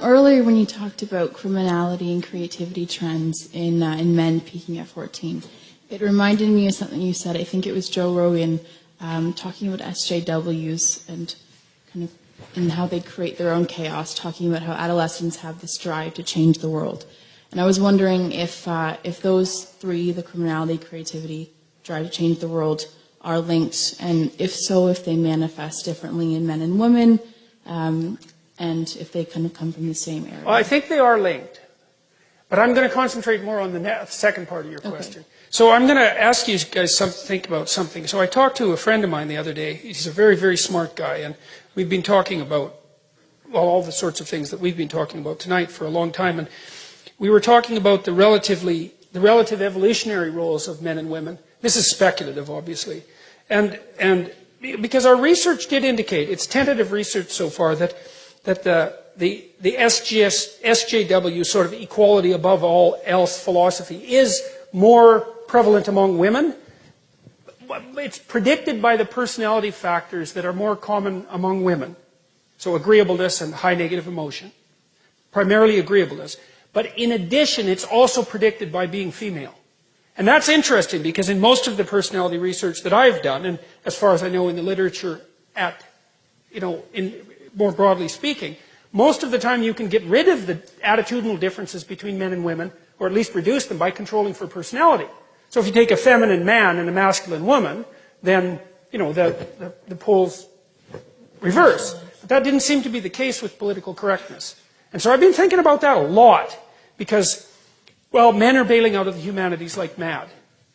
Earlier when you talked about criminality and creativity trends in men peaking at 14, it reminded me of something you said. I think it was Joe Rogan talking about SJWs and kind of and how they create their own chaos, talking about how adolescents have this drive to change the world. And I was wondering if those three, the criminality, creativity, drive to change the world, are linked, and if so, if they manifest differently in men and women, and if they kind of come from the same area. Well, I think they are linked. But I'm going to concentrate more on the second part of your question. So I'm going to ask you guys to think about something. So I talked to a friend of mine the other day. He's a very, very smart guy, and we've been talking about all the sorts of things that we've been talking about tonight for a long time. And we were talking about the relative evolutionary roles of men and women. This is speculative, obviously. And because our research did indicate, it's tentative research so far, that the SJW sort of equality above all else philosophy is more prevalent among women. It's predicted by the personality factors that are more common among women. So agreeableness and high negative emotion. Primarily agreeableness. But in addition, it's also predicted by being female. And that's interesting because in most of the personality research that I've done, and as far as I know in the literature more broadly speaking, most of the time you can get rid of the attitudinal differences between men and women, or at least reduce them by controlling for personality. So if you take a feminine man and a masculine woman, then, the poles reverse. But that didn't seem to be the case with political correctness. And so I've been thinking about that a lot, because, well, men are bailing out of the humanities like mad,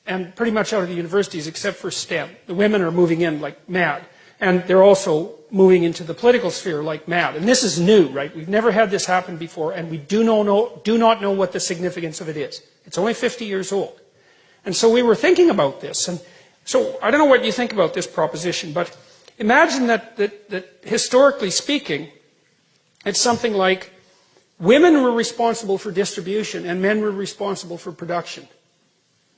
and pretty much out of the universities except for STEM. The women are moving in like mad. And they're also moving into the political sphere like mad. And this is new, right? We've never had this happen before, and we do not know what the significance of it is. It's only 50 years old. And so we were thinking about this. And so I don't know what you think about this proposition, but imagine that historically speaking, it's something like women were responsible for distribution and men were responsible for production.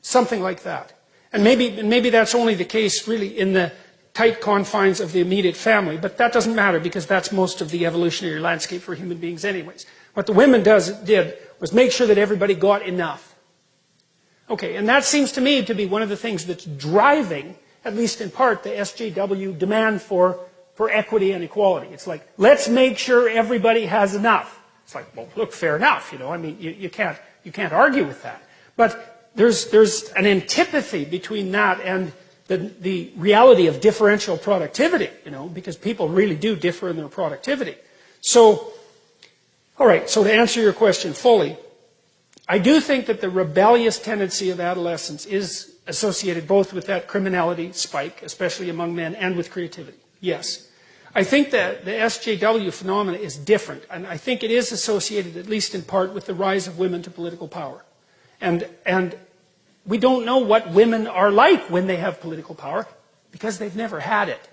Something like that. And maybe that's only the case really in the tight confines of the immediate family, but that doesn't matter because that's most of the evolutionary landscape for human beings anyways. What the women did was make sure that everybody got enough. Okay, and that seems to me to be one of the things that's driving, at least in part, the SJW demand for equity and equality. It's like, let's make sure everybody has enough. It's like, well, look, fair enough, I mean, you can't argue with that. But there's an antipathy between that and the reality of differential productivity, because people really do differ in their productivity. So, all right, so to answer your question fully, I do think that the rebellious tendency of adolescence is associated both with that criminality spike, especially among men, and with creativity. Yes. I think that the SJW phenomenon is different, and I think it is associated, at least in part, with the rise of women to political power. And we don't know what women are like when they have political power, because they've never had it.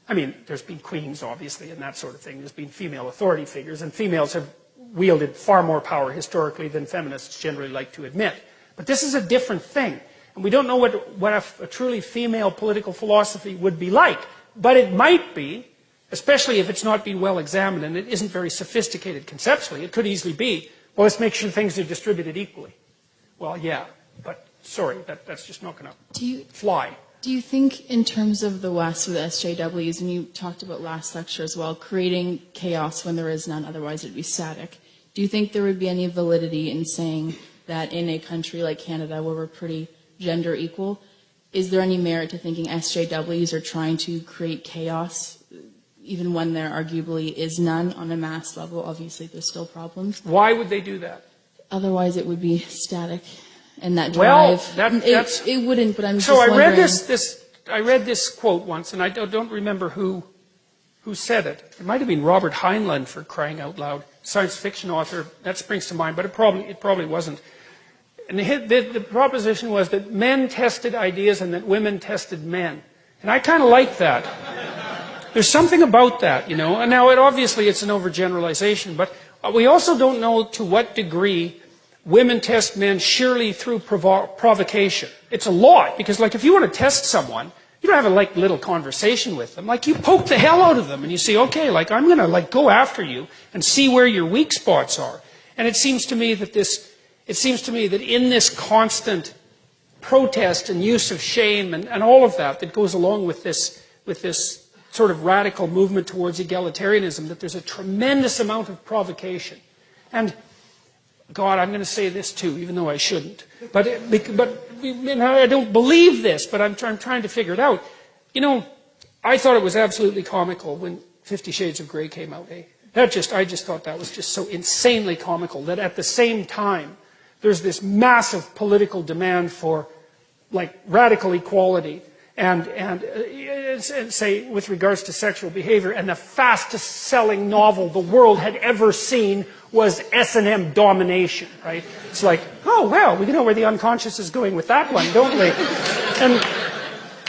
I mean, there's been queens, obviously, and that sort of thing. There's been female authority figures, and females have wielded far more power historically than feminists generally like to admit. But this is a different thing. And we don't know what a truly female political philosophy would be like. But it might be, especially if it's not been well examined and it isn't very sophisticated conceptually. It could easily be, well, let's make sure things are distributed equally. Well, yeah, but sorry, that's just not going to fly. Do you think in terms of the West with SJWs, and you talked about last lecture as well, creating chaos when there is none, otherwise it would be static, do you think there would be any validity in saying that in a country like Canada where we're pretty gender equal, is there any merit to thinking SJWs are trying to create chaos even when there arguably is none on a mass level? Obviously there's still problems. Why would they do that? Otherwise it would be static. And that drive, it wouldn't, but I'm just wondering. I read this quote once, and I don't remember who said it. It might have been Robert Heinlein, for crying out loud, science fiction author. That springs to mind, but it probably wasn't. And the proposition was that men tested ideas and that women tested men. And I kind of like that. There's something about that, And now, obviously, it's an overgeneralization, but we also don't know to what degree women test men sheerly through provocation. It's a lot, because if you want to test someone, You don't have a like little conversation with them. Like you poke the hell out of them and you say, okay, like I'm going to like go after you and see where your weak spots are. And it seems to me that in this constant protest and use of shame and all of that goes along with this sort of radical movement towards egalitarianism, that there's a tremendous amount of provocation. And God, I'm going to say this too, even though I shouldn't. But I don't believe this, but I'm trying to figure it out. You know, I thought it was absolutely comical when 50 Shades of Grey came out. Eh? I just thought that was just so insanely comical that at the same time, there's this massive political demand for, like, radical equality and say with regards to sexual behavior, and the fastest selling novel the world had ever seen was S&M Domination, right? It's like, oh well, we know where the unconscious is going with that one, don't we?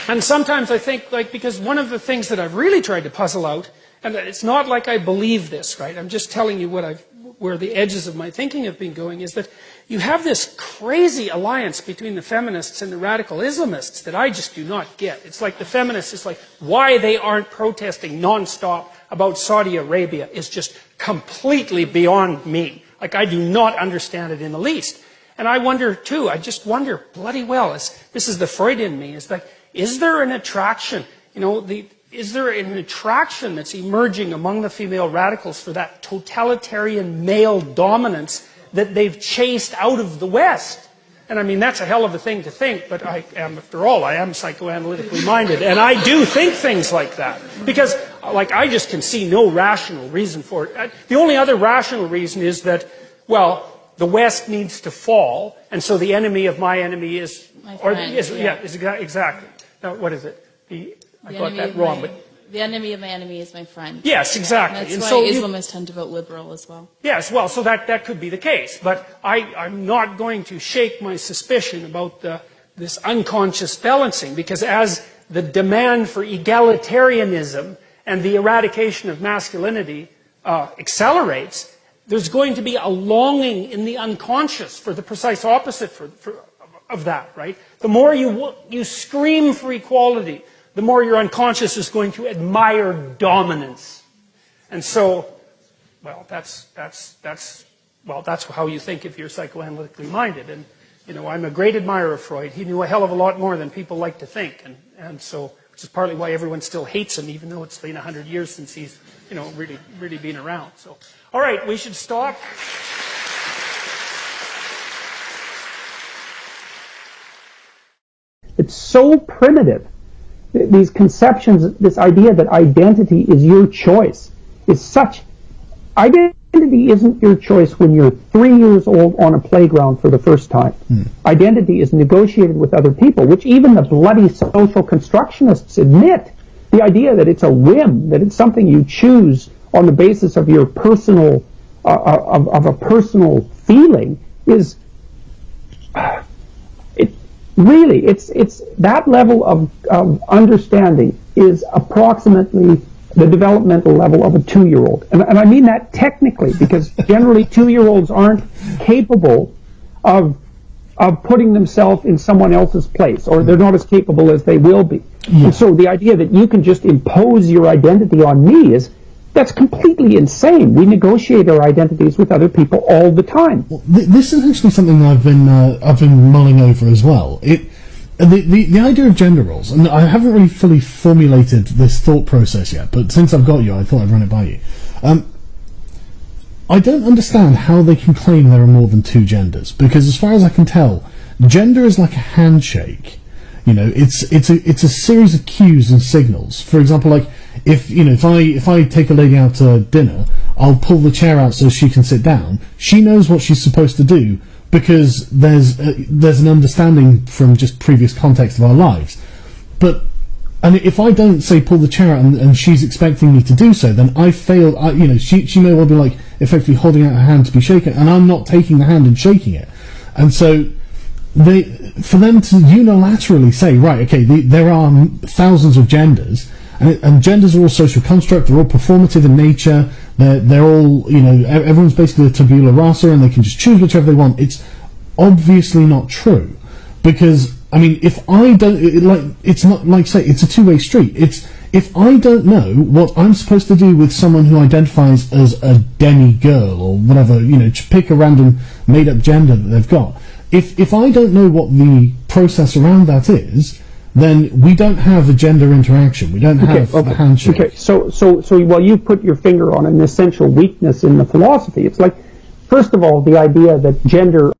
And sometimes I think, like, because one of the things that I've really tried to puzzle out, and it's not like I believe this, right? I'm just telling you where the edges of my thinking have been going, is that you have this crazy alliance between the feminists and the radical Islamists that I just do not get. It's like the feminists, it's like why they aren't protesting nonstop about Saudi Arabia is just completely beyond me. Like, I do not understand it in the least. And I wonder too, I just wonder, bloody well, this is the Freud in me, is like, is there an attraction, you know, is there an attraction that's emerging among the female radicals for that totalitarian male dominance that they've chased out of the West? And I mean, that's a hell of a thing to think, but after all, I am psychoanalytically minded, and I do think things like that. Because, like, I just can see no rational reason for it. The only other rational reason is that, well, the West needs to fall, and so the enemy of my enemy is... My friend, exactly. Now, what is it? I got that wrong, but... The enemy of my enemy is my friend. Yes, exactly. And that's why Islamists tend to vote liberal as well. Yes, well, so that could be the case. But I'm not going to shake my suspicion about this unconscious balancing, because as the demand for egalitarianism and the eradication of masculinity accelerates, there's going to be a longing in the unconscious for the precise opposite of that, right? The more you scream for equality, the more your unconscious is going to admire dominance. And so, well, that's how you think if you're psychoanalytically minded. And, you know, I'm a great admirer of Freud. He knew a hell of a lot more than people like to think. And so, which is partly why everyone still hates him, even though it's been 100 years since he's, you know, really been around. So, all right, we should stop. It's so primitive. These conceptions, this idea that identity is your choice, is such... Identity isn't your choice when you're 3 years old on a playground for the first time. Identity is negotiated with other people, which even the bloody social constructionists admit. The idea that it's a whim, that it's something you choose on the basis of your personal, of a personal feeling is... Really, it's that level of understanding is approximately the developmental level of a 2-year-old. And I mean that technically, because generally 2-year-olds aren't capable of putting themselves in someone else's place, or they're not as capable as they will be. Yeah. And so the idea that you can just impose your identity on me that's completely insane. We negotiate our identities with other people all the time. Well, this is actually something I've been mulling over as well. The idea of gender roles, and I haven't really fully formulated this thought process yet, but since I've got you, I thought I'd run it by you. I don't understand how they can claim there are more than two genders, because as far as I can tell, gender is like a handshake. You know, it's a series of cues and signals. For example, like if I take a lady out to dinner, I'll pull the chair out so she can sit down. She knows what she's supposed to do because there's an understanding from just previous context of our lives. And if I don't say pull the chair out and she's expecting me to do so, then I failed. She may well be like effectively holding out her hand to be shaken, and I'm not taking the hand and shaking it, and so. For them to unilaterally say, right, okay, there are thousands of genders, and genders are all social construct, they're all performative in nature, they're all, everyone's basically a tabula rasa and they can just choose whichever they want. It's obviously not true, because I mean, if I don't, it's not like, say, it's a two-way street. It's, if I don't know what I'm supposed to do with someone who identifies as a demi-girl or whatever, pick a random made-up gender that they've got. If I don't know what the process around that is, then we don't have a gender interaction. We don't have the handshake. Okay, so while you put your finger on an essential weakness in the philosophy, it's like, first of all, the idea that gender